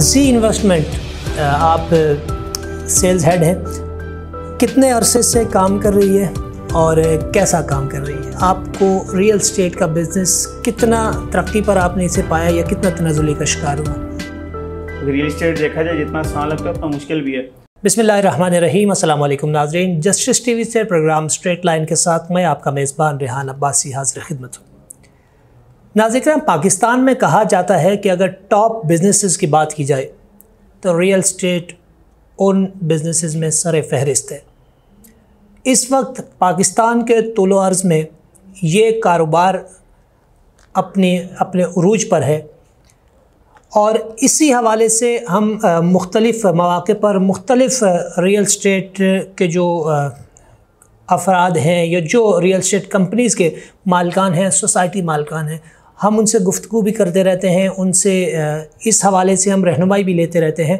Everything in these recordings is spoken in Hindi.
जी इन्वेस्टमेंट आप सेल्स हेड हैं, कितने अरसे से काम कर रही है और कैसा काम कर रही है? आपको रियल एस्टेट का बिज़नेस कितना तरक्की पर आपने इसे पाया या कितना तनाज़ुली का शिकार हुआ? रियल एस्टेट देखा जाए जितना आसान लगता है उतना मुश्किल भी है। बिस्मिल्लाहिर्रहमानिर्रहीम, अस्सलाम वालेकुम नाज़रीन। जस्टिस टीवी से प्रोग्राम स्ट्रेट लाइन के साथ मैं आपका मेज़बान रेहान अब्बासी हाज़िर खिदमत हूँ। नाज़रीन, पाकिस्तान में कहा जाता है कि अगर टॉप बिजनेसेस की बात की जाए तो रियल एस्टेट उन बिजनेसेस में सर फहरिस्त है। इस वक्त पाकिस्तान के तुलो अर्ज़ में ये कारोबार अपने उरूज पर है और इसी हवाले से हम मुख्तलिफ़ मौक़े पर मुख्तलिफ़ रियल एस्टेट के जो अफराद हैं या जो रियल एस्टेट कंपनीज़ के मालिकान हैं, सोसाइटी मालिकान हैं, हम उनसे गुफ्तगू भी करते रहते हैं। उनसे इस हवाले से हम रहनुमाई भी लेते रहते हैं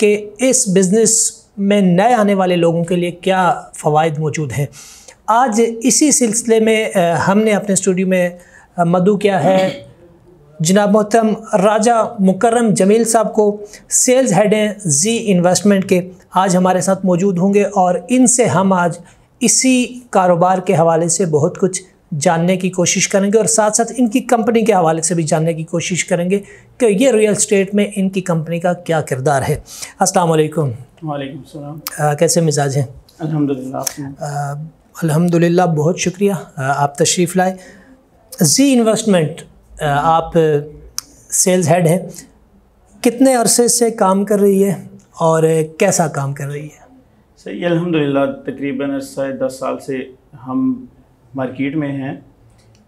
कि इस बिज़नेस में नए आने वाले लोगों के लिए क्या फ़वाइद मौजूद हैं। आज इसी सिलसिले में हमने अपने स्टूडियो में मदऊ किया है जनाब मोहतरम राजा मुकर्रम जमील साहब को। सेल्स हेड हैं जी इन्वेस्टमेंट के, आज हमारे साथ मौजूद होंगे और इनसे हम आज इसी कारोबार के हवाले से बहुत कुछ जानने की कोशिश करेंगे और साथ साथ इनकी कंपनी के हवाले से भी जानने की कोशिश करेंगे कि ये रियल एस्टेट में इनकी कंपनी का क्या किरदार है। अस्सलाम वालेकुम। वालेकुम सलाम। कैसे मिजाज हैं? अल्हम्दुलिल्लाह। अल्हम्दुलिल्लाह, बहुत शुक्रिया आप तशरीफ़ लाए। जी इन्वेस्टमेंट आप सेल्स हेड हैं, कितने अरसे से काम कर रही है और कैसा काम कर रही है? सही, अल्हम्दुलिल्लाह तकरीबन 10 साल से हम मार्केट में हैं,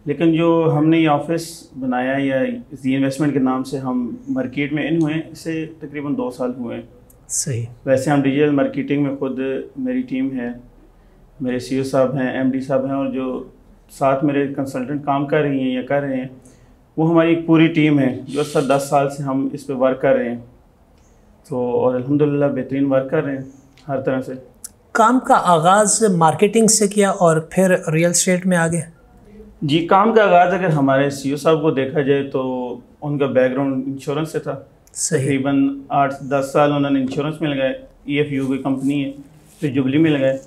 लेकिन जो हमने ये ऑफ़िस बनाया या जी इन्वेस्टमेंट के नाम से हम मार्केट में इन हुए हैं, इसे तकरीबन 2 साल हुए हैं। सही। वैसे हम डिजिटल मार्केटिंग में खुद मेरी टीम है, मेरे CEO साहब हैं, MD साहब हैं और जो साथ मेरे कंसल्टेंट काम कर रही हैं या कर रहे हैं, वो हमारी एक पूरी टीम है जो 10 साल से हम इस पे वर्क कर रहे हैं। तो और अल्हम्दुलिल्लाह बेहतरीन वर्क कर रहे हैं हर तरह से। काम का आगाज़ मार्केटिंग से किया और फिर रियल एस्टेट में आ गए? जी, काम का आगाज़ अगर हमारे CEO साहब को देखा जाए तो उनका बैकग्राउंड इंश्योरेंस से था। तकरीबन 8-10 साल उन्होंने इंश्योरेंस में लगाए, EFU की कंपनी है, फिर जुबली में लगाए।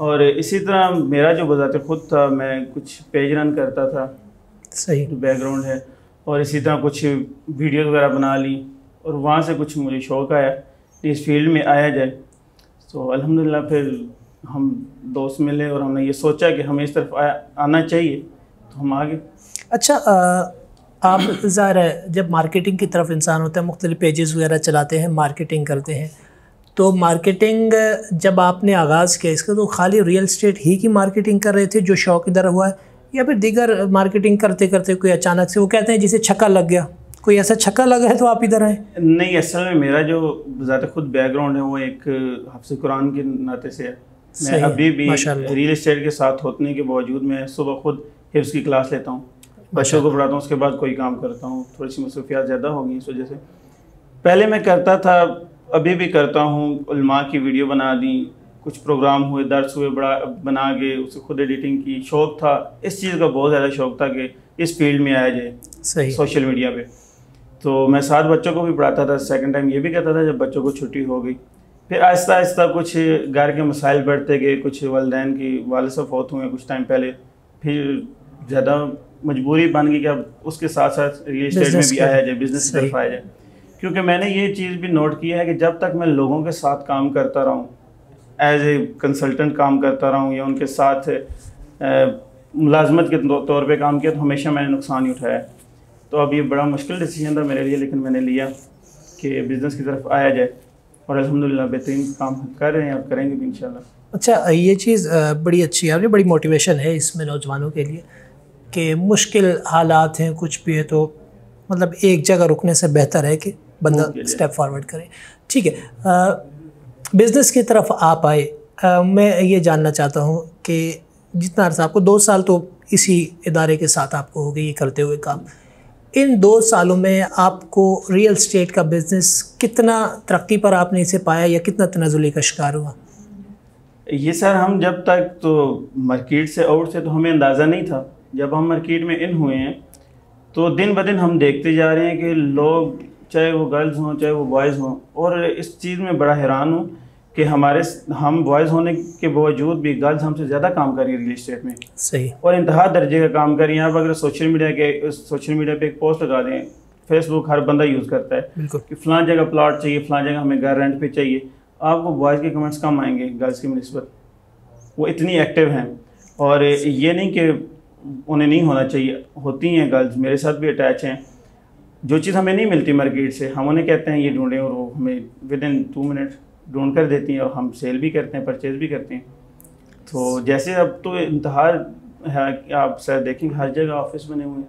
और इसी तरह मेरा जो बज़ाते खुद था, मैं कुछ पेज रन करता था। सही बैकग्राउंड है। और इसी तरह कुछ वीडियोज़ वगैरह बना ली और वहाँ से कुछ मुझे शौक़ आया कि इस फील्ड में आया जाए। तो अल्हम्दुलिल्लाह फिर हम दोस्त मिले और हमने ये सोचा कि हमें इस तरफ आना चाहिए, तो हम आ गए। अच्छा, आप ज़ाहिर है जब मार्केटिंग की तरफ इंसान होता है, मुख्तलिफ पेजेस वगैरह चलाते हैं, मार्केटिंग करते हैं, तो मार्केटिंग जब आपने आगाज़ किया इसका तो खाली रियल एस्टेट ही की मार्केटिंग कर रहे थे जो शौक़ इधर हुआ है, या फिर दीगर मार्केटिंग करते करते कोई अचानक से, वो कहते हैं जिसे छक्का लग गया, कोई ऐसा छक्का लगा है तो आप इधर आए? नहीं, असल में मेरा जो ज़्यादा खुद बैकग्राउंड है वो एक हाफ़िज़ कुरान के नाते से है। मैं अभी भी रियल एस्टेट के साथ होने के बावजूद मैं सुबह खुद हिफ्ज़ की क्लास लेता हूँ, बच्चों को पढ़ाता हूँ, उसके बाद कोई काम करता हूँ। थोड़ी सी मसरूफियात ज़्यादा हो गई इस वजह से। पहले मैं करता था, अभी भी करता हूँ, उलमा की वीडियो बना दी, कुछ प्रोग्राम हुए, दर्स हुए, बड़ा बना के उसे खुद एडिटिंग की। शौक़ था, इस चीज़ का बहुत ज़्यादा शौक़ था कि इस फील्ड में आया जाए। सही। सोशल मीडिया पे तो मैं 7 बच्चों को भी पढ़ाता था। सेकंड टाइम ये भी कहता था जब बच्चों को छुट्टी हो गई। फिर आहिस्ता आहिस्ता कुछ घर के मसाइल बढ़ते गए, कुछ वालिदैन की वालिद साहब फौत हुए कुछ टाइम पहले, फिर ज़्यादा मजबूरी बन गई कि अब उसके साथ साथ रियल एस्टेट में भी आया जाए, बिज़नेस की तरफ आया जाए। क्योंकि मैंने ये चीज़ भी नोट की है कि जब तक मैं लोगों के साथ काम करता रहूँ, एज ए कंसल्टेंट काम करता रहूँ या उनके साथ मुलाजमत के तौर पे काम किया, तो हमेशा मैंने नुकसान ही उठाया। तो अब ये बड़ा मुश्किल डिसीजन था मेरे लिए, लेकिन मैंने लिया कि बिज़नेस की तरफ आया जाए और अल्हम्दुलिल्लाह बेहतरीन काम कर रहे हैं और करेंगे भी इंशाल्लाह। अच्छा, ये चीज़ बड़ी अच्छी है, आपने बड़ी मोटिवेशन है इसमें नौजवानों के लिए कि मुश्किल हालात हैं, कुछ भी है तो मतलब एक जगह रुकने से बेहतर है कि बंदा स्टेप फॉरवर्ड करे। ठीक है, बिज़नेस की तरफ आप आए, मैं ये जानना चाहता हूँ कि जितना अर्सा आपको 2 साल तो इसी इदारे के साथ आपको हो गई ये करते हुए काम, इन 2 सालों में आपको रियल एस्टेट का बिज़नेस कितना तरक्की पर आपने इसे पाया या कितना तनाज़ुली का शिकार हुआ? ये सर, हम जब तक तो मार्केट से आउट से तो हमें अंदाज़ा नहीं था। जब हम मार्केट में इन हुए हैं तो दिन ब दिन हम देखते जा रहे हैं कि लोग चाहे वो गर्ल्स हों चाहे वो बॉयज़ हों, और इस चीज़ में बड़ा हैरान हूँ कि हम बॉयज़ होने के बावजूद भी गर्ल्स हमसे ज़्यादा काम कर रही है रियल इस्टेट में। सही। और इंतहा दर्जे का काम कर रही हैं। आप अगर सोशल मीडिया पे एक पोस्ट लगा दें, फेसबुक हर बंदा यूज़ करता है कि फ़लाँ जगह प्लॉट चाहिए, फ़लाँ जगह हमें घर रेंट पे चाहिए, आपको बॉयज़ के कमेंट्स कम आएंगे गर्ल्स की निस्बत। वो इतनी एक्टिव हैं, और ये नहीं कि उन्हें नहीं होना चाहिए, होती हैं गर्ल्स, मेरे साथ भी अटैच हैं। जो चीज़ हमें नहीं मिलती मार्केट से, हम उन्हें कहते हैं ये ढूंढें, और वो हमें विद इन 2 मिनट ढूंढ कर देती हैं, और हम सेल भी करते हैं, परचेज़ भी करते हैं। तो जैसे अब तो इंतहा है कि आप शायद देखेंगे हर जगह ऑफिस बने हुए हैं,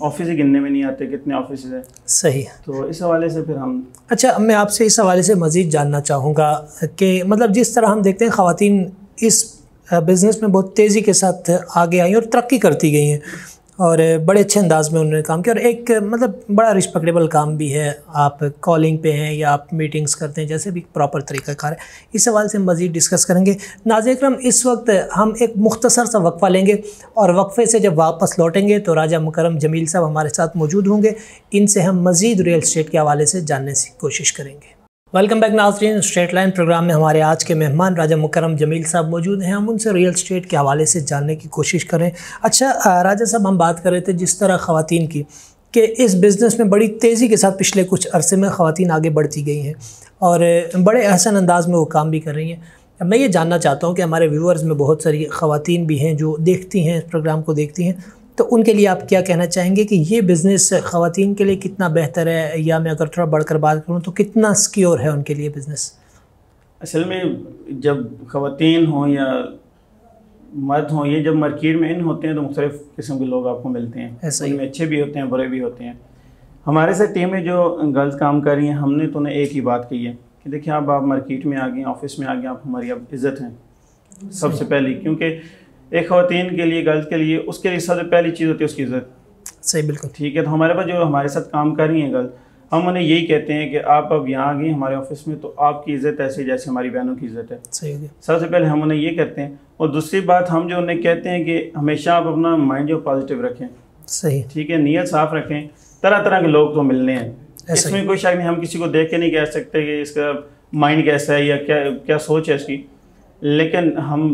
ऑफिस ही गिनने में नहीं आते कितने ऑफिस हैं। सही। तो इस हवाले से फिर हम अच्छा, मैं आपसे इस हवाले से मज़ीद जानना चाहूँगा कि मतलब जिस तरह हम देखते हैं ख़वातीन इस बिज़नेस में बहुत तेज़ी के साथ आगे आई और तरक्की करती गई हैं, और बड़े अच्छे अंदाज में उन्होंने काम किया, और एक मतलब बड़ा रिस्पेक्टेबल काम भी है। आप कॉलिंग पे हैं या आप मीटिंग्स करते हैं, जैसे भी प्रॉपर तरीक़ाकार है। इस सवाल से मज़ीद डिस्कस करेंगे। नाज़रीन इकराम, इस वक्त हम एक मुख्तसर सा वक्फ़ा लेंगे, और वक्फ़े से जब वापस लौटेंगे तो राजा मुकर्रम जमील साहब हमारे साथ मौजूद होंगे। इनसे हम मज़ीद रियल इस्टेट के हवाले से जानने की कोशिश करेंगे। वेलकम बैक नाज़रीन, स्ट्रेट लाइन प्रोग्राम में हमारे आज के मेहमान राजा मुकर्रम जमील साहब मौजूद हैं। हम उनसे रियल इस्टेट के हवाले से जानने की कोशिश करें। अच्छा राजा साहब, हम बात कर रहे थे जिस तरह ख़वातीन की कि इस बिज़नेस में बड़ी तेज़ी के साथ पिछले कुछ अरसे में ख़वातीन आगे बढ़ती गई हैं, और बड़े अहसन अंदाज में वो काम भी कर रही हैं। मैं ये जानना चाहता हूँ कि हमारे व्यूअर्स में बहुत सारी ख़वातीन भी हैं जो देखती हैं, इस प्रोग्राम को देखती हैं, तो उनके लिए आप क्या कहना चाहेंगे कि ये बिज़नेस ख़वातीन के लिए कितना बेहतर है, या मैं अगर थोड़ा बढ़कर बात करूँ तो कितना सिक्योर है उनके लिए बिज़नेस? असल में जब ख़वातीन हों या मर्द हों, ये जब मार्केट में इन होते हैं तो मुख्तलिफ़ किस्म के लोग आपको मिलते हैं। ऐसा ही अच्छे भी होते हैं, बुरे भी होते हैं। हमारे साथ टीम में जो गर्ल्स काम कर रही हैं, हमने तो उन्हें एक ही बात कही है कि देखिए आप मार्केट में आ गए, ऑफिस में आ गए, आप हमारी अब इज़्ज़त हैं सबसे पहली, क्योंकि एक ख़वातीन के लिए, गर्ल्स के लिए, उसके लिए सबसे पहली चीज़ होती है उसकी इज़्ज़त। सही, बिल्कुल ठीक है। तो हमारे पास जो हमारे साथ काम कर रही हैं गर्ल्स, हम उन्हें यही कहते हैं कि आप अब यहाँ आ गई हमारे ऑफिस में, तो आपकी इज़्ज़त ऐसे जैसे हमारी बहनों की इज़्ज़त है। सही है। सबसे पहले हम उन्हें ये कहते हैं, और दूसरी बात हम जो उन्हें कहते हैं कि हमेशा आप अपना माइंड जो पॉजिटिव रखें। सही, ठीक है, नीयत साफ़ रखें। तरह तरह के लोग तो मिलने हैं, इसमें कोई शक नहीं। हम किसी को देख के नहीं कह सकते कि इसका माइंड कैसा है या क्या सोच है इसकी, लेकिन हम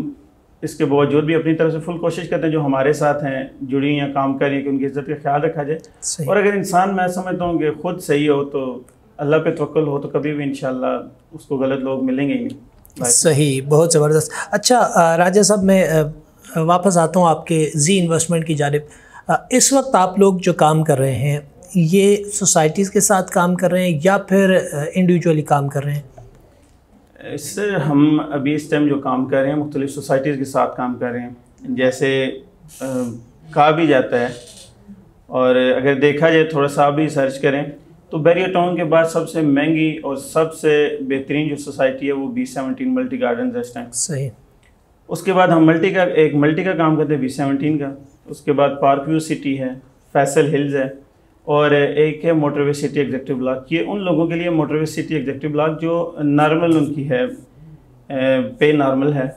इसके बावजूद भी अपनी तरफ से फुल कोशिश करते हैं जो हमारे साथ हैं जुड़ी या काम कर रही हैं कि उनकी इज़्ज़त का ख्याल रखा जाए। और अगर इंसान, मैं समझता हूँ कि खुद सही हो तो अल्लाह पे तवक्कुल हो तो कभी भी इंशाल्लाह उसको गलत लोग मिलेंगे ही नहीं। सही, बहुत ज़बरदस्त। अच्छा राजा साहब, मैं वापस आता हूँ आपके जी इन्वेस्टमेंट की जानिब। इस वक्त आप लोग जो काम कर रहे हैं, ये सोसाइटीज़ के साथ काम कर रहे हैं या फिर इंडिविजुअली काम कर रहे हैं? इससे हम अभी इस टाइम जो काम कर रहे हैं मुख्तलिफ सोसाइटीज़ के साथ काम कर रहे हैं। जैसे कहा भी जाता है, और अगर देखा जाए थोड़ा सा भी सर्च करें तो बैरियर टाउन के बाद सबसे महंगी और सबसे बेहतरीन जो सोसाइटी है वो B17 मल्टी गार्डन है इस टाइम। सही। उसके बाद हम मल्टी का काम करते हैं B17 का। उसके बाद पार्क व्यू सिटी है, फैसल हिल्स है, और एक है मोटरवे सिटी एग्जेक्टिव ब्लॉक। ये उन लोगों के लिए मोटरवे सिटी एग्जेक्टिव ब्लॉक जो नॉर्मल उनकी है, पे नॉर्मल है,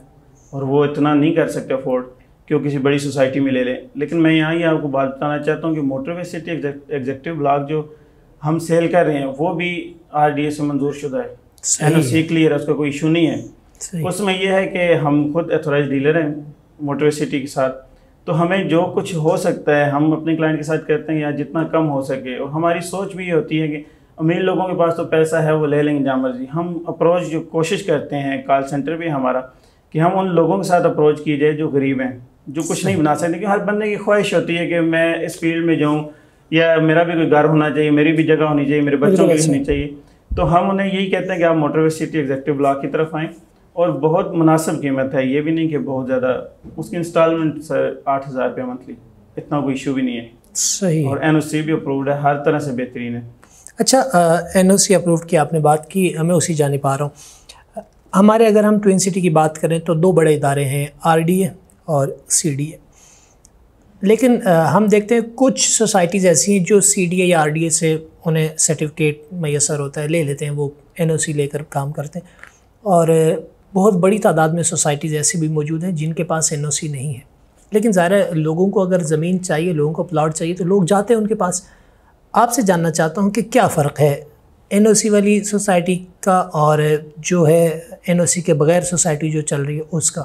और वो इतना नहीं कर सकते अफोर्ड कि वो किसी बड़ी सोसाइटी में ले लें। लेकिन मैं यहाँ ही आपको बात बताना चाहता हूँ कि मोटरवे सिटी एग्जेक्टिव ब्लॉक जो हम सेल कर रहे हैं वो भी RDA से मंजूर शुदा है, NOC क्लियर है, उसका कोई इशू नहीं है। उसमें यह है कि हम खुद अथोराइज डीलर हैं मोटरवे सिटी के साथ, तो हमें जो कुछ हो सकता है हम अपने क्लाइंट के साथ करते हैं या जितना कम हो सके। और हमारी सोच भी ये होती है कि अमीर लोगों के पास तो पैसा है, वो ले लेंगे जहाँ मर्जी। हम अप्रोच जो कोशिश करते हैं, कॉल सेंटर भी हमारा, कि हम उन लोगों के साथ अप्रोच की जाए जो गरीब हैं, जो कुछ नहीं बना सकते। क्योंकि हर बंदे की ख्वाहिश होती है कि मैं इस फील्ड में जाऊँ, या मेरा भी कोई घर होना चाहिए, मेरी भी जगह होनी चाहिए, मेरे बच्चों की भी होनी चाहिए। तो हम उन्हें यही कहते हैं कि आप मोटरवे सिटी एग्जेक्टिव ब्लॉक की तरफ आएँ, और बहुत मुनासिब कीमत है, ये भी नहीं कि बहुत ज़्यादा। उसकी इंस्टॉलमेंट सर 8,000 रुपये मंथली, इतना कोई इशू भी नहीं है। सही। और NOC भी अप्रूव्ड है, हर तरह से बेहतरीन है। अच्छा, NOC अप्रूव्ड की आपने बात की, मैं उसी जाने पा रहा हूँ। हमारे अगर हम ट्विन सिटी की बात करें तो 2 बड़े इदारे हैं, RDA और CDA। लेकिन हम देखते हैं कुछ सोसाइटीज़ ऐसी हैं जो CDA या RDA से उन्हें सर्टिफिकेट मैसर होता है, ले लेते हैं, वो NOC लेकर काम करते हैं। और बहुत बड़ी तादाद में सोसाइटीज़ ऐसी भी मौजूद हैं जिनके पास NOC नहीं है। लेकिन ज़ाहिर है लोगों को अगर ज़मीन चाहिए, लोगों को प्लॉट चाहिए, तो लोग जाते हैं उनके पास। आपसे जानना चाहता हूँ कि क्या फ़र्क है एनओसी वाली सोसाइटी का और जो है एनओसी के बगैर सोसाइटी जो चल रही है उसका।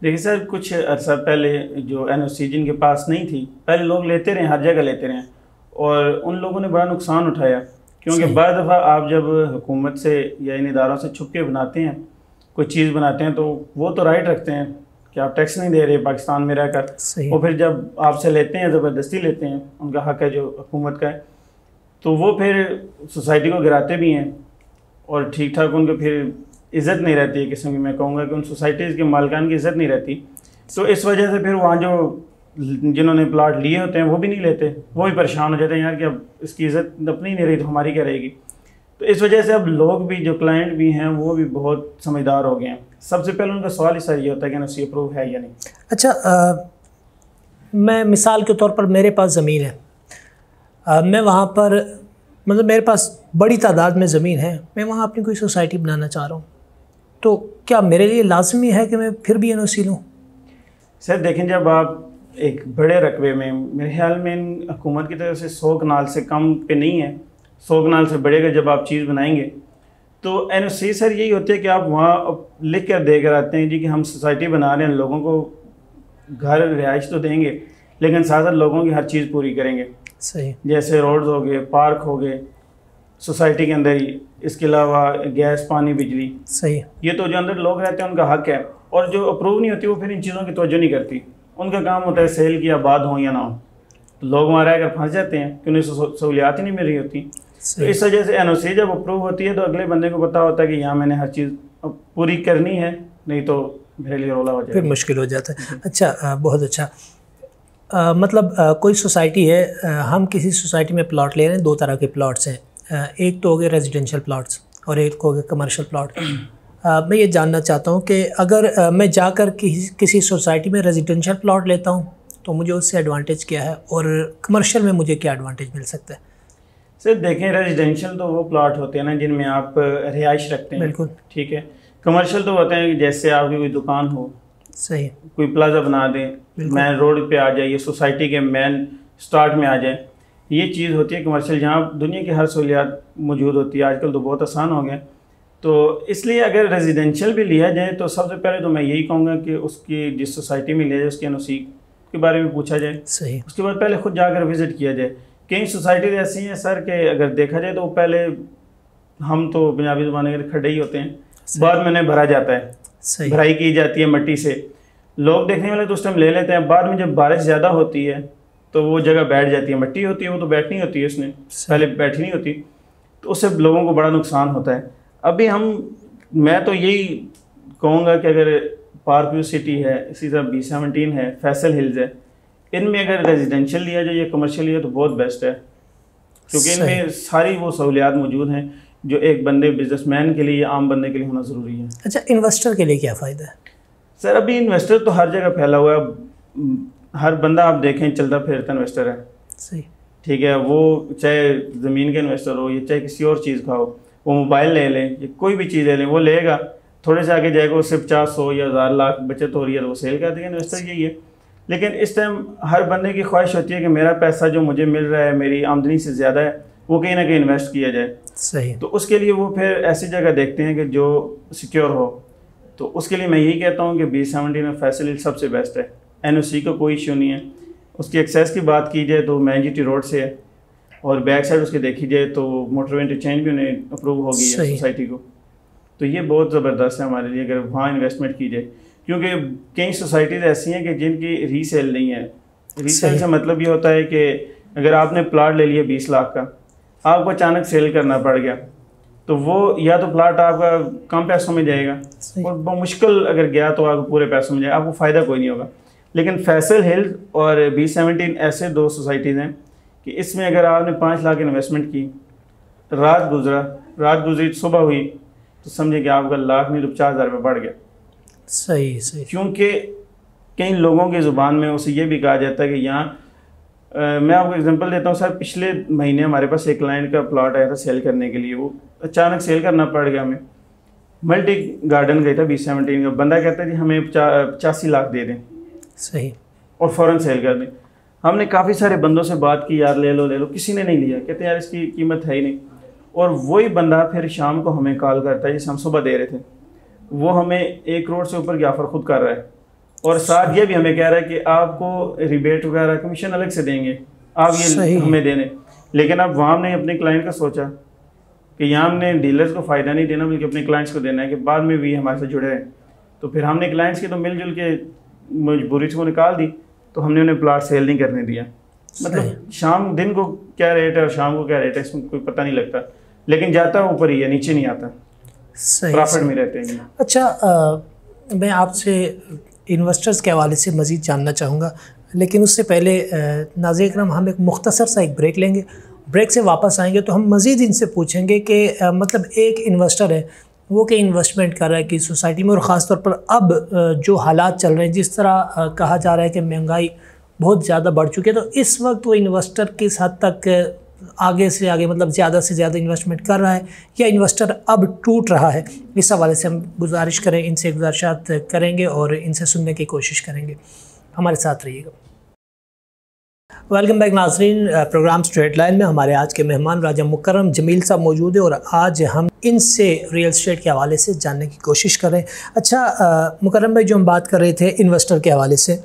देखिए सर, कुछ अर्सा पहले जो एनओसी जिनके पास नहीं थी, पहले लोग लेते रहे, हर जगह लेते रहे, और उन लोगों ने बड़ा नुकसान उठाया, क्योंकि बार दफ़ा आप जब हुकूमत से या इन इदारों से छुप के बनाते हैं, कोई चीज़ बनाते हैं, तो वो तो राइट रखते हैं कि आप टैक्स नहीं दे रहे पाकिस्तान में रहकर, और फिर जब आपसे लेते हैं, ज़बरदस्ती लेते हैं, उनका हक़ है जो हुकूमत का है, तो वो फिर सोसाइटी को गिराते भी हैं और ठीक ठाक उनको फिर इज़्ज़त नहीं रहती है किस्म की। मैं कहूँगा कि उन सोसाइटीज़ के मालिकान की इज़्ज़त नहीं रहती, तो इस वजह से फिर वहाँ जो जिन्होंने प्लाट लिए होते हैं वो भी नहीं लेते, वो भी परेशान हो जाते हैं यार कि अब इसकी इज़्ज़त अपनी नहीं रही तो हमारी क्या रहेगी। तो इस वजह से अब लोग भी, जो क्लाइंट भी हैं, वो भी बहुत समझदार हो गए हैं। सबसे पहले उनका सवाल ही सर ये होता है कि एनओसी अप्रूव है या नहीं। अच्छा, मैं मिसाल के तौर पर मेरे पास ज़मीन है, मैं वहाँ पर मतलब मेरे पास बड़ी तादाद में ज़मीन है, मैं वहाँ अपनी कोई सोसाइटी बनाना चाह रहा हूँ, तो क्या मेरे लिए लाजमी है कि मैं फिर भी एनओसी लूँ? सर देखें, जब आप एक बड़े रकबे में, मेरे ख्याल में हुकूमत की तरफ से 100 कनाल से कम पे नहीं है, 100 कनाल से बढ़ेगा जब आप चीज़ बनाएंगे, तो एनओसी सर यही होती है कि आप वहाँ लिख कर दे कर आते हैं जी कि हम सोसाइटी बना रहे हैं, लोगों को घर रिहाइश तो देंगे लेकिन साथ साथ लोगों की हर चीज़ पूरी करेंगे। सही। जैसे रोड्स हो गए, पार्क हो गए सोसाइटी के अंदर ही, इसके अलावा गैस, पानी, बिजली। सही। ये तो जो अंदर लोग रहते हैं उनका हक है, और जो अप्रूव नहीं होती वो फिर इन चीज़ों की तवज्जो नहीं करती। उनका काम होता है सेल की आबाद हो या ना हो, तो लोग वहाँ रहकर फंस जाते हैं कि उन्हें सहूलियात ही नहीं मिल रही होती। तो इस वजह से एनओसी जब अप्रूव होती है तो अगले बंदे को पता होता है कि यहाँ मैंने हर चीज़ पूरी करनी है, नहीं तो मेरे लिए रोला हो जाएगा, फिर मुश्किल हो जाता है। अच्छा, बहुत अच्छा। मतलब कोई सोसाइटी है, हम किसी सोसाइटी में प्लॉट ले रहे हैं, दो तरह के प्लॉट्स हैं, एक तो हो गए रेजिडेंशियल प्लॉट्स और एक हो गए कमर्शियल प्लॉट। मैं ये जानना चाहता हूँ कि अगर मैं जाकर किसी सोसाइटी में रेजिडेंशियल प्लॉट लेता हूँ तो मुझे उससे एडवांटेज क्या है और कमर्शियल में मुझे क्या एडवांटेज मिल सकता है? सर देखें, रेजिडेंशियल तो वो प्लॉट होते हैं ना जिनमें आप रिहाइश रखते हैं, बिल्कुल ठीक है। कमर्शियल तो होते हैं जैसे आपकी कोई दुकान हो, सही, कोई प्लाजा बना दें, मेन रोड पे आ जाए, ये सोसाइटी के मेन स्टार्ट में आ जाए, ये चीज़ होती है कमर्शियल, जहाँ दुनिया की हर सहूलियात मौजूद होती है। आजकल तो बहुत आसान हो गया, तो इसलिए अगर रेजिडेंशियल भी लिया जाए तो सबसे पहले तो मैं यही कहूँगा कि उसकी जिस सोसाइटी में लिया जाए उसके एनओसी के बारे में पूछा जाए। सही। उसके बाद पहले खुद जाकर विज़िट किया जाए। कई सोसाइटीज ऐसी हैं सर कि अगर देखा जाए तो पहले, हम तो पंजाबी ज़ुबान के खड्डे ही होते हैं, बाद में उन्हें भरा जाता है, भराई की जाती है मट्टी से, लोग देखने वाले तो उस टाइम ले लेते हैं, बाद में जब बारिश ज़्यादा होती है तो वो जगह बैठ जाती है, मट्टी होती है वो तो बैठनी होती है, उसने पहले बैठी नहीं होती, तो उससे लोगों को बड़ा नुकसान होता है। अभी मैं तो यही कहूँगा कि अगर पार्क व्यू सिटी है, इसी तरह B17 है, फैसल हिल्स है, इनमें अगर रेजिडेंशियल लिया जाए या कमर्शियल लिया तो बहुत बेस्ट है, क्योंकि इनमें सारी वो सहूलियात मौजूद हैं जो एक बंदे, बिजनेसमैन के लिए या आम बंदे के लिए होना ज़रूरी है। अच्छा, इन्वेस्टर के लिए क्या फ़ायदा है? सर अभी इन्वेस्टर तो हर जगह फैला हुआ है, हर बंदा आप देखें चलता फिरता इन्वेस्टर है। सही, ठीक है, वो चाहे ज़मीन का इन्वेस्टर हो या चाहे किसी और चीज़ का हो, वो मोबाइल ले लें या कोई भी चीज़ ले लें, वो लेगा, थोड़े से आगे जाएगा, उससे 50-100 या 1000 लाख बचत हो रही है तो वो सेल कर देगा, इन्वेस्टर यही है। लेकिन इस टाइम हर बंदे की ख्वाहिश होती है कि मेरा पैसा जो मुझे मिल रहा है, मेरी आमदनी से ज़्यादा है, वो कहीं ना कहीं इन्वेस्ट किया जाए। सही। तो उसके लिए वो फिर ऐसी जगह देखते हैं कि जो सिक्योर हो, तो उसके लिए मैं यही कहता हूँ कि B17 और फैसल हिल्स सबसे बेस्ट है। एनओसी का कोई इशू नहीं है। उसकी एक्सेस की बात की जाए तो मैन GT रोड से है, और बैक साइड उसके देखी जाए तो मोटरवे इंटरचेंज भी उन्हें अप्रूव हो गई है सोसाइटी को, तो ये बहुत ज़बरदस्त है हमारे लिए अगर वहाँ इन्वेस्टमेंट की जाए, क्योंकि कई सोसाइटीज़ ऐसी हैं कि जिनकी रीसेल नहीं है। रीसेल से मतलब ये होता है कि अगर आपने प्लाट ले लिया 20 लाख का, आपको अचानक सेल करना पड़ गया, तो वो या तो प्लाट आपका कम पैसों में जाएगा, और बहुत मुश्किल अगर गया तो आपको पूरे पैसों में जाएगा, आपको फ़ायदा कोई नहीं होगा। लेकिन फैसल हिल्स और B17 ऐसे दो सोसाइटीज़ हैं कि इसमें अगर आपने 5 लाख इन्वेस्टमेंट की, रात गुजरी, सुबह हुई, तो समझे कि आपका लाख नहीं तो 50,000 रुपये बढ़ गया। सही सही। क्योंकि कई लोगों की ज़ुबान में उसे ये भी कहा जाता है कि यहाँ मैं आपको एग्जांपल देता हूँ सर, पिछले महीने हमारे पास एक क्लाइंट का प्लॉट आया था सेल करने के लिए, वो अचानक सेल करना पड़ गया हमें। मल्टी गार्डन गया था B17 का, बंदा कहता है जी हमें 85 लाख दे दें। सही। और फ़ौरन सेल कर दें। हमने काफ़ी सारे बंदों से बात की, यार ले लो, किसी ने नहीं लिया। कहते हैं यार इसकी कीमत है ही नहीं। और वही बंदा फिर शाम को हमें कॉल करता है, जैसे हम सुबह दे रहे थे, वो हमें 1 करोड़ से ऊपर की ऑफर खुद कर रहा है, और साथ ये भी हमें कह रहा है कि आपको रिबेट वगैरह कमीशन अलग से देंगे, आप ये हमें देने। लेकिन अब वहाँ हमने अपने क्लाइंट का सोचा कि यहाँ हमने डीलर्स को फ़ायदा नहीं देना बल्कि अपने क्लाइंट्स को देना है कि बाद में भी हमारे साथ जुड़े हैं। तो फिर हमने क्लाइंट्स की तो मिलजुल के मजबूरी से वो निकाल दी, तो हमने उन्हें प्लाट सेल नहीं करने दिया। मतलब शाम दिन को क्या रेट है और शाम को क्या रेट है इसमें कोई पता नहीं लगता, लेकिन जाता है ऊपर ही है, नीचे नहीं आता, प्रॉफिट में रहते हैं। अच्छा, मैं आपसे इन्वेस्टर्स के हवाले से मज़ीद जानना चाहूँगा, लेकिन उससे पहले नाज़रीन इकराम हम एक मुख्तसर सा एक ब्रेक लेंगे। ब्रेक से वापस आएंगे तो हम मज़ीद इनसे पूछेंगे कि मतलब एक इन्वेस्टर है वो कि इन्वेस्टमेंट कर रहा है कि सोसाइटी में, और ख़ास तौर पर अब जो हालात चल रहे हैं, जिस तरह कहा जा रहा है कि महंगाई बहुत ज़्यादा बढ़ चुकी है, तो इस वक्त वो इन्वेस्टर किस हद तक आगे से आगे मतलब ज़्यादा से ज़्यादा इन्वेस्टमेंट कर रहा है या इन्वेस्टर अब टूट रहा है। इस हवाले से हम गुजारिश करें, इनसे गुजारिशात करेंगे और इनसे सुनने की कोशिश करेंगे। हमारे साथ रहिएगा। वेलकम बैक नाज़रीन, प्रोग्राम स्ट्रेट लाइन में हमारे आज के मेहमान राजा मुकर्रम जमील साहब मौजूद है और आज हम इनसे रियल एस्टेट के हवाले से जानने की कोशिश कर रहे हैं। अच्छा मुकर्रम भाई, जो हम बात कर रहे थे इन्वेस्टर के हवाले से,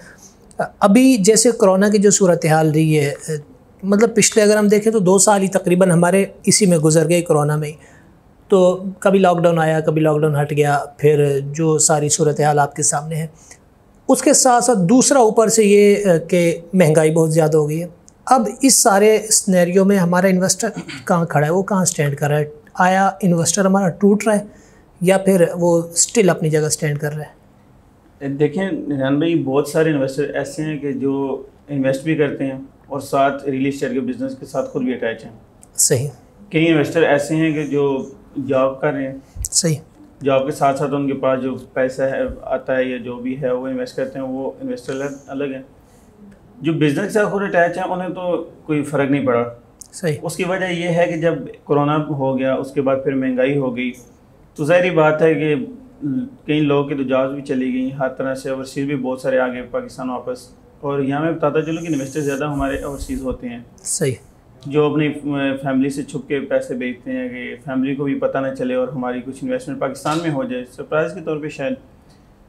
अभी जैसे कोरोना की जो सूरत हाल रही है, मतलब पिछले अगर हम देखें तो 2 साल ही तकरीबन हमारे इसी में गुजर गए, कोरोना में ही। तो कभी लॉकडाउन आया, कभी लॉकडाउन हट गया, फिर जो सारी सूरत हाल आपके सामने है, उसके साथ साथ दूसरा ऊपर से ये कि महंगाई बहुत ज़्यादा हो गई है। अब इस सारे सिनेरियो में हमारा इन्वेस्टर कहाँ खड़ा है, वो कहाँ स्टैंड कर रहा है? आया इन्वेस्टर हमारा टूट रहा है या फिर वो स्टिल अपनी जगह स्टैंड कर रहा है? देखें रिहान भाई, बहुत सारे इन्वेस्टर ऐसे हैं कि जो इन्वेस्ट भी करते हैं और साथ रियल एस्टेट के बिज़नेस के साथ खुद भी अटैच हैं। सही। कई इन्वेस्टर ऐसे हैं कि जो जॉब कर रहे हैं, सही, जॉब के साथ साथ उनके पास जो पैसा है आता है या जो भी है वो इन्वेस्ट करते हैं, वो इन्वेस्टर अलग हैं। जो बिज़नेस के साथ खुद अटैच हैं उन्हें तो कोई फ़र्क नहीं पड़ा। सही। उसकी वजह ये है कि जब कोरोना हो गया, उसके बाद फिर महंगाई हो गई, तो ज़ाहिर बात है कि कई लोगों की तो जॉब भी चली गई, हर तरह से ओवरसीज़ भी बहुत सारे आ गए पाकिस्तान वापस। और यहाँ मैं बताता चलूँ कि इन्वेस्टर ज़्यादा हमारे ओवरसीज़ होते हैं। सही। जो अपनी फैमिली से छुप के पैसे बेचते हैं कि फैमिली को भी पता ना चले और हमारी कुछ इन्वेस्टमेंट पाकिस्तान में हो जाए सरप्राइज़ के तौर पे शायद,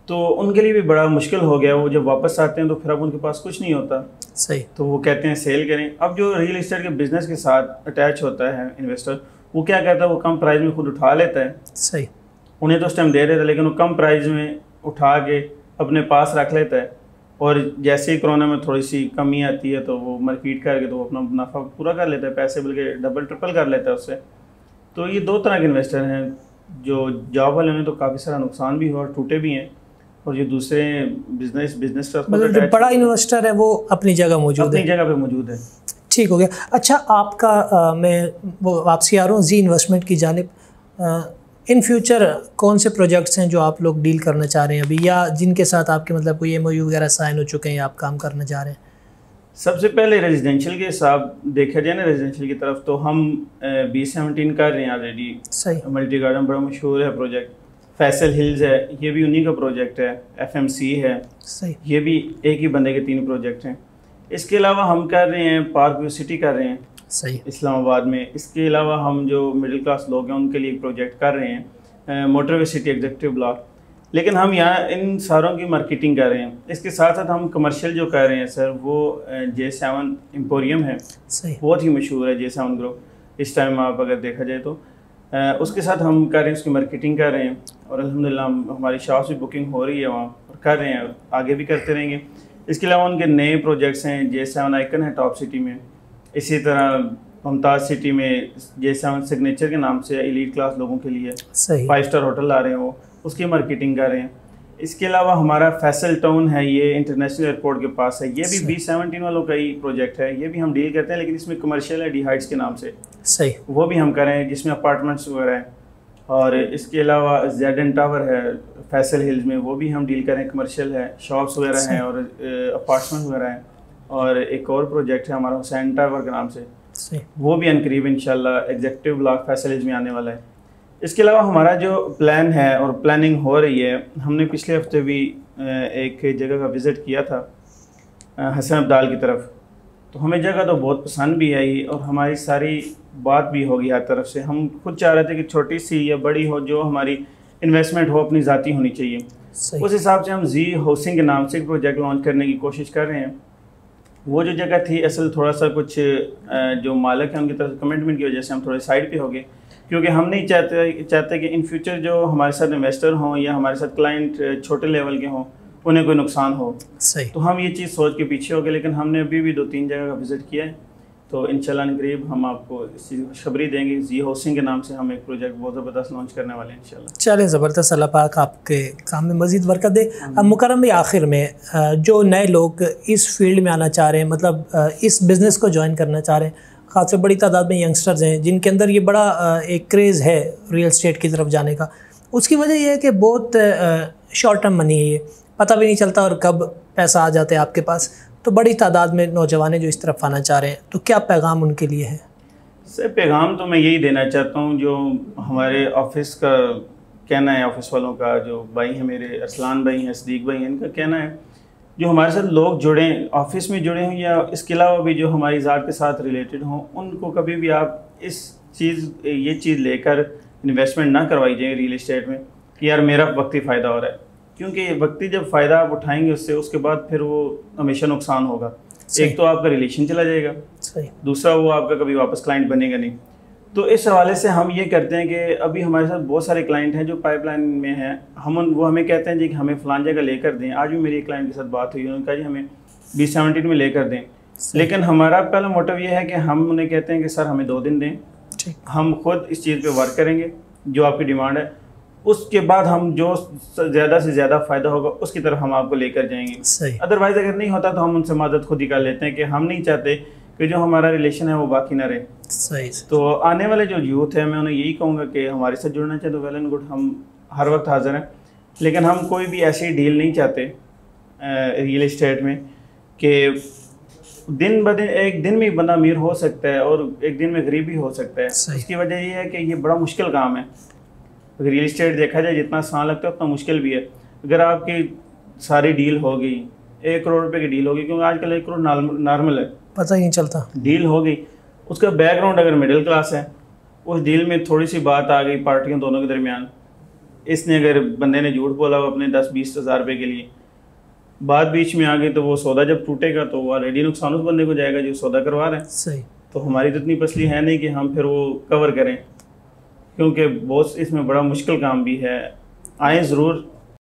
तो उनके लिए भी बड़ा मुश्किल हो गया। वो जब वापस आते हैं तो फिर अब उनके पास कुछ नहीं होता। सही। तो वो कहते हैं सेल करें। अब जो रियल एस्टेट के बिज़नेस के साथ अटैच होता है इन्वेस्टर, वो क्या कहता है, वो कम प्राइस में खुद उठा लेता है। सही। उन्हें तो उस टाइम दे रहे थे, लेकिन वो कम प्राइस में उठा के अपने पास रख लेता है, और जैसे ही कोरोना में थोड़ी सी कमी आती है तो वो मार्केट करके तो वो अपना मुनाफा पूरा कर लेता है, पैसे बल्कि डबल ट्रिपल कर लेता है उससे। तो ये 2 तरह के इन्वेस्टर हैं। जो जॉब वाले उन्हें तो काफ़ी सारा नुकसान भी हुआ और टूटे भी हैं, और जो दूसरे बिजनेस मतलब जो बड़ा इन्वेस्टर है वो अपनी जगह मौजूद है, अपनी जगह पे मौजूद है। ठीक हो गया। अच्छा, आपका मैं वो वापसी आ रहा हूँ जी इन्वेस्टमेंट की जानिब। इन फ्यूचर कौन से प्रोजेक्ट्स हैं जो आप लोग डील करना चाह रहे हैं अभी, या जिनके साथ आपके मतलब कोई MOU वगैरह साइन हो चुके हैं या आप काम करना चाह रहे हैं? सबसे पहले रेजिडेंशियल के हिसाब देखा जाए ना, रेजिडेंशियल की तरफ तो हम B17 कर रहे हैं ऑलरेडी। सही। मल्टी गार्डन बड़ा मशहूर है प्रोजेक्ट। फैसल हिल्स है, ये भी उन्हीं का प्रोजेक्ट है। FMC है। सही। ये भी एक ही बंदे के 3 प्रोजेक्ट हैं। इसके अलावा हम कर रहे हैं पार्क व्यू सिटी कर रहे हैं। सही। इस्लामाबाद में। इसके अलावा हम जो मिडिल क्लास लोग हैं उनके लिए एक प्रोजेक्ट कर रहे हैं, मोटरवे सिटी एग्जीक्यूटिव ब्लॉक। लेकिन हम यहाँ इन सारों की मार्केटिंग कर रहे हैं। इसके साथ साथ हम कमर्शियल जो कर रहे हैं सर, वो J7 एम्पोरियम है। सही। बहुत ही मशहूर है J7 ग्रुप इस टाइम आप अगर देखा जाए तो। उसके साथ हम कर रहे हैं, उसकी मार्केटिंग कर रहे हैं, और अल्हम्दुलिल्लाह हमारी शॉप्स भी बुकिंग हो रही है वहाँ, और कर रहे हैं, आगे भी करते रहेंगे। इसके अलावा उनके नए प्रोजेक्ट्स हैं। J7 आइकन है टॉप सिटी में। इसी तरह मुमताज़ सिटी में J7 सिग्नेचर के नाम से एलीट क्लास लोगों के लिए 5 स्टार होटल आ रहे हैं, वो उसकी मार्केटिंग कर रहे हैं। इसके अलावा हमारा फैसल टाउन है, ये इंटरनेशनल एयरपोर्ट के पास है। ये भी B17 वालों का ही प्रोजेक्ट है। ये भी हम डील करते हैं, लेकिन इसमें कमर्शियल है डी हाइट्स के नाम से। सही। वो भी हम करें जिसमें अपार्टमेंट्स वगैरह हैं। और इसके अलावा ZN टावर है फैसल हिल्स में, वो भी हम डील करें, कमर्शियल है, शॉप्स वगैरह हैं और अपार्टमेंट वगैरह हैं। और एक और प्रोजेक्ट है हमारा हुसैन टावर के नाम से, वो भी अनकरीब इंशाल्लाह एग्जीक्यूटिव ब्लॉक फैसल हिल्स में आने वाला है। इसके अलावा हमारा जो प्लान है और प्लानिंग हो रही है, हमने पिछले हफ्ते भी एक जगह का विज़िट किया था हसन अब्दाल की तरफ। तो हमें जगह तो बहुत पसंद भी आई और हमारी सारी बात भी होगी हर तरफ से। हम खुद चाह रहे थे कि छोटी सी या बड़ी हो, जो हमारी इन्वेस्टमेंट हो अपनी ज़ाती होनी चाहिए। उस हिसाब से हम जी हाउसिंग के नाम से एक प्रोजेक्ट लॉन्च करने की कोशिश कर रहे हैं। वो जो जगह थी असल थोड़ा सा कुछ जो मालिक हैं उनकी तरफ कमिटमेंट की वजह से हम थोड़े साइड पे हो गए, क्योंकि हम नहीं चाहते कि इन फ्यूचर जो हमारे साथ इन्वेस्टर हों या हमारे साथ क्लाइंट छोटे लेवल के हों उन्हें कोई नुकसान हो। सही। तो हम ये चीज़ सोच के पीछे हो गए, लेकिन हमने अभी भी 2-3 जगह का विज़िट किया है। तो इंशाल्लाह करीब हम आपको इस चीज़ की खुशखबरी देंगे। जी हाउसिंग के नाम से हम एक प्रोजेक्ट बहुत ज़बरदस्त लॉन्च करने वाले हैं इंशाल्लाह। चलिए ज़बरदस्त, अल्लाह पाक आपके काम में मज़ीद बरकत दे। अब मुकर्रम भाई, आखिर में जो नए लोग इस फील्ड में आना चाह रहे हैं, मतलब इस बिज़नेस को ज्वाइन करना चाह रहे हैं, ख़ास बड़ी तादाद में यंगस्टर्स हैं जिनके अंदर ये बड़ा एक क्रेज़ है रियल एस्टेट की तरफ जाने का, उसकी वजह यह है कि बहुत शॉर्ट टर्म मनी है, ये पता भी नहीं चलता और कब पैसा आ जाता है आपके पास। तो बड़ी तादाद में नौजवान जो इस तरफ आना चाह रहे हैं, तो क्या पैगाम उनके लिए है? सर पैगाम तो मैं यही देना चाहता हूँ, जो हमारे ऑफिस का कहना है, ऑफिस वालों का, जो भाई हैं मेरे अरसलान भाई हैं, सदीक भाई हैं, इनका कहना है जो हमारे साथ लोग जुड़े, ऑफिस में जुड़े हों या इसके अलावा भी जो हमारी ज़ात के साथ रिलेटेड हों, उनको कभी भी आप ये चीज़ लेकर इन्वेस्टमेंट ना करवाइए रियल इस्टेट में कि यार मेरा वक्ती फ़ायदा हो रहा है, क्योंकि वक्ती जब फ़ायदा आप उठाएंगे उससे, उसके बाद फिर वो हमेशा नुकसान होगा। एक तो आपका रिलेशन चला जाएगा, दूसरा वो आपका कभी वापस क्लाइंट बनेगा नहीं। तो इस हवाले से हम ये करते हैं कि अभी हमारे साथ बहुत सारे क्लाइंट हैं जो पाइपलाइन में हैं, वो हमें कहते हैं जी कि हमें फ़लान जगह लेकर दें। आज भी मेरी एक क्लाइंट के साथ बात हुई, उन्होंने कहा जी हमें B17 में लेकर दें, लेकिन हमारा पहला मोटिव ये है कि हम उन्हें कहते हैं कि सर हमें 2 दिन दें, हम खुद इस चीज़ पे वर्क करेंगे जो आपकी डिमांड है, उसके बाद हम जो ज़्यादा से ज़्यादा फ़ायदा होगा उसकी तरफ हम आपको लेकर जाएंगे। अदरवाइज़ अगर नहीं होता तो हम उनसे मदद खुद ही कर लेते हैं कि हम नहीं चाहते कि जो हमारा रिलेशन है वो बाकी ना रहे। सही। तो आने वाले जो यूथ है मैं उन्हें यही कहूँगा कि हमारे साथ जुड़ना चाहिए तो वेल एंड गुड, हम हर वक्त हाजिर हैं, लेकिन हम कोई भी ऐसी डील नहीं चाहते रियल इस्टेट में कि दिन ब दिन एक दिन में बंदा अमीर हो सकता है और एक दिन में गरीब भी हो सकता है। इसकी वजह ये है कि ये बड़ा मुश्किल काम है। रियल इस्टेट देखा जाए जितना आसान लगता है उतना मुश्किल भी है। अगर आपकी सारी डील हो गई, 1 करोड़ रुपए की डील होगी, क्योंकि आजकल 1 करोड़ नॉर्मल है, पता ही नहीं चलता, डील हो गई, उसका बैकग्राउंड अगर मिडिल क्लास है, उस डील में थोड़ी सी बात आ गई पार्टियों दोनों के दरमियान, इसने अगर बंदे ने झूठ बोला अपने 10-20 हज़ार रुपये के लिए, बात बीच में आ गई, तो वो सौदा जब टूटेगा तो वो ऑलरेडी नुकसान उस बंदे को जाएगा जो सौदा करवा रहे हैं। सही। तो हमारी तो इतनी पसली है नहीं कि हम फिर वो कवर करें, क्योंकि बहुत इसमें बड़ा मुश्किल काम भी है। आए ज़रूर,